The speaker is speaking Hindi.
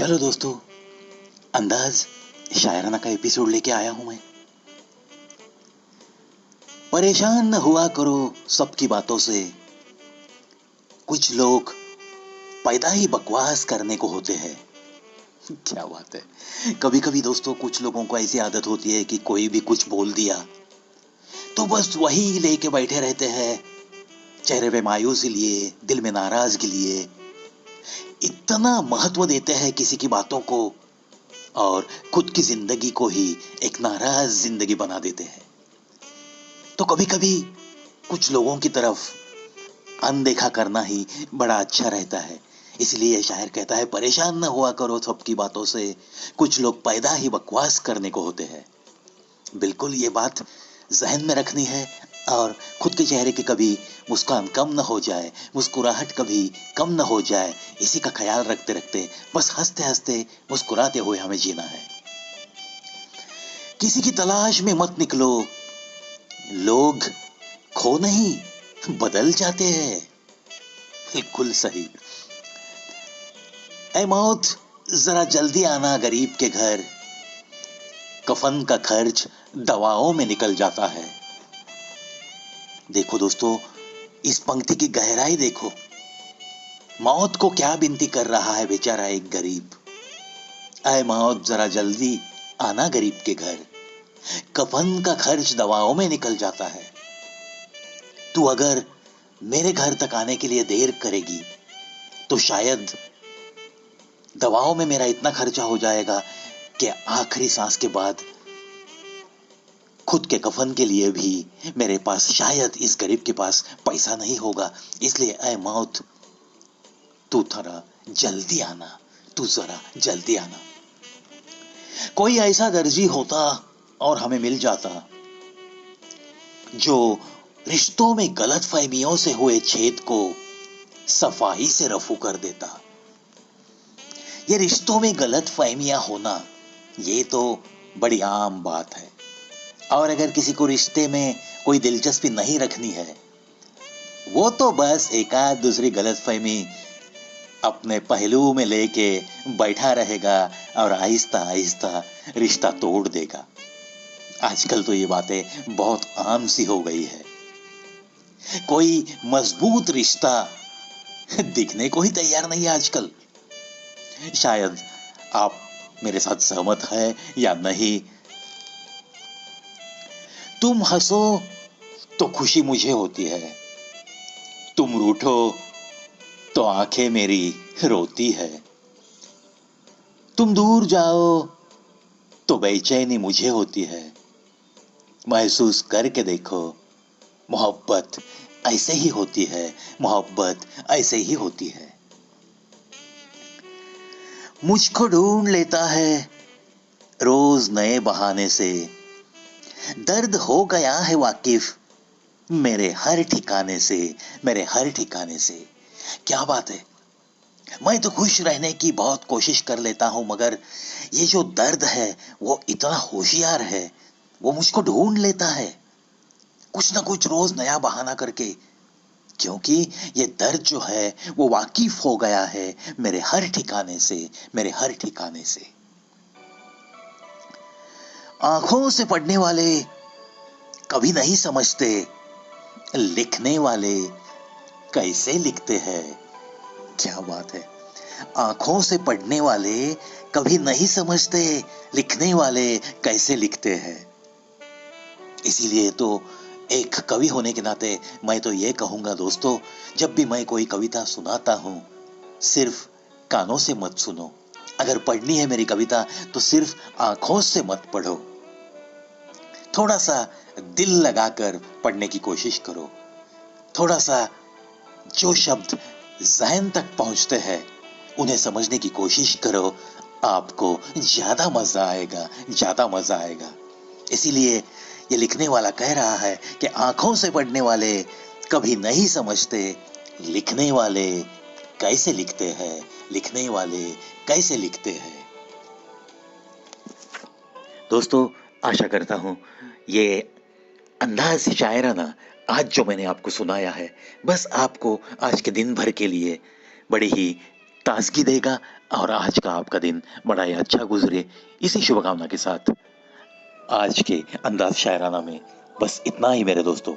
चलो दोस्तों, अंदाज शायराना का एपिसोड लेके आया हूं मैं। परेशान न हुआ करो सबकी बातों से। कुछ लोग पैदा ही बकवास करने को होते हैं। क्या बात है। कभी कभी दोस्तों कुछ लोगों को ऐसी आदत होती है कि कोई भी कुछ बोल दिया तो बस वही लेके बैठे रहते हैं। चेहरे पे मायूसी लिए, दिल में नाराजगी लिए, इतना महत्व देते हैं किसी की बातों को और खुद की जिंदगी को ही एक नाराज जिंदगी बना देते हैं। तो कभी कभी कुछ लोगों की तरफ अनदेखा करना ही बड़ा अच्छा रहता है। इसलिए शायर कहता है, परेशान न हुआ करो सबकी बातों से। कुछ लोग पैदा ही बकवास करने को होते हैं। बिल्कुल ये बात जहन में रखनी है और खुद के चेहरे की कभी मुस्कान कम न हो जाए, मुस्कुराहट कभी कम न हो जाए, इसी का ख्याल रखते रखते बस हंसते हंसते मुस्कुराते हुए हमें जीना है। किसी की तलाश में मत निकलो, लोग खो नहीं बदल जाते हैं। बिल्कुल सही। ऐ मौत जरा जल्दी आना गरीब के घर, कफन का खर्च दवाओं में निकल जाता है। देखो दोस्तों, इस पंक्ति की गहराई देखो। मौत को क्या विनती कर रहा है बेचारा एक गरीब। ऐ मौत जरा जल्दी आना गरीब के घर, कफन का खर्च दवाओं में निकल जाता है। तू अगर मेरे घर तक आने के लिए देर करेगी तो शायद दवाओं में मेरा इतना खर्चा हो जाएगा कि आखिरी सांस के बाद खुद के कफन के लिए भी मेरे पास, शायद इस गरीब के पास पैसा नहीं होगा। इसलिए ऐ मौत तू थोड़ा जल्दी आना, तू जरा जल्दी आना। कोई ऐसा दर्जी होता और हमें मिल जाता जो रिश्तों में गलतफहमियों से हुए छेद को सफाई से रफू कर देता। ये रिश्तों में गलतफहमियां होना ये तो बड़ी आम बात है। और अगर किसी को रिश्ते में कोई दिलचस्पी नहीं रखनी है, वो तो बस एक आध दूसरी गलतफहमी अपने पहलू में लेके बैठा रहेगा और आहिस्ता आहिस्ता रिश्ता तोड़ देगा। आजकल तो ये बातें बहुत आम सी हो गई है। कोई मजबूत रिश्ता दिखने को ही तैयार नहीं है आजकल। शायद आप मेरे साथ सहमत है या नहीं। तुम हंसो तो खुशी मुझे होती है, तुम रूठो तो आंखें मेरी रोती है। तुम दूर जाओ तो बेचैनी मुझे होती है। महसूस करके देखो, मोहब्बत ऐसे ही होती है, मोहब्बत ऐसे ही होती है। मुझको ढूंढ लेता है रोज नए बहाने से, दर्द हो गया है वाकिफ मेरे हर ठिकाने से, मेरे हर ठिकाने से। क्या बात है। मैं तो खुश रहने की बहुत कोशिश कर लेता हूं, मगर ये जो दर्द है वो इतना होशियार है, वो मुझको ढूंढ लेता है कुछ ना कुछ रोज नया बहाना करके। क्योंकि ये दर्द जो है वो वाकिफ हो गया है मेरे हर ठिकाने से, मेरे हर ठिकाने से। आंखों से पढ़ने वाले कभी नहीं समझते लिखने वाले कैसे लिखते हैं। क्या बात है। आंखों से पढ़ने वाले कभी नहीं समझते लिखने वाले कैसे लिखते हैं। इसीलिए तो एक कवि होने के नाते मैं तो ये कहूंगा दोस्तों, जब भी मैं कोई कविता सुनाता हूं, सिर्फ कानों से मत सुनो। अगर पढ़नी है मेरी कविता तो सिर्फ आंखों से मत पढ़ो। थोड़ा सा दिल लगाकर पढ़ने की कोशिश करो। थोड़ा सा जो शब्द ज़हन तक पहुंचते हैं उन्हें समझने की कोशिश करो। आपको ज्यादा मजा आएगा, ज्यादा मजा आएगा। इसीलिए ये लिखने वाला कह रहा है कि आंखों से पढ़ने वाले कभी नहीं समझते लिखने वाले कैसे लिखते हैं, लिखने वाले कैसे लिखते हैं। दोस्तों, आशा करता हूं ये अंदाज शायराना आज जो मैंने आपको सुनाया है, बस आपको आज के दिन भर के लिए बड़ी ही ताजगी देगा और आज का आपका दिन बड़ा ही अच्छा गुजरे, इसी शुभकामना के साथ आज के अंदाज शायराना में बस इतना ही मेरे दोस्तों।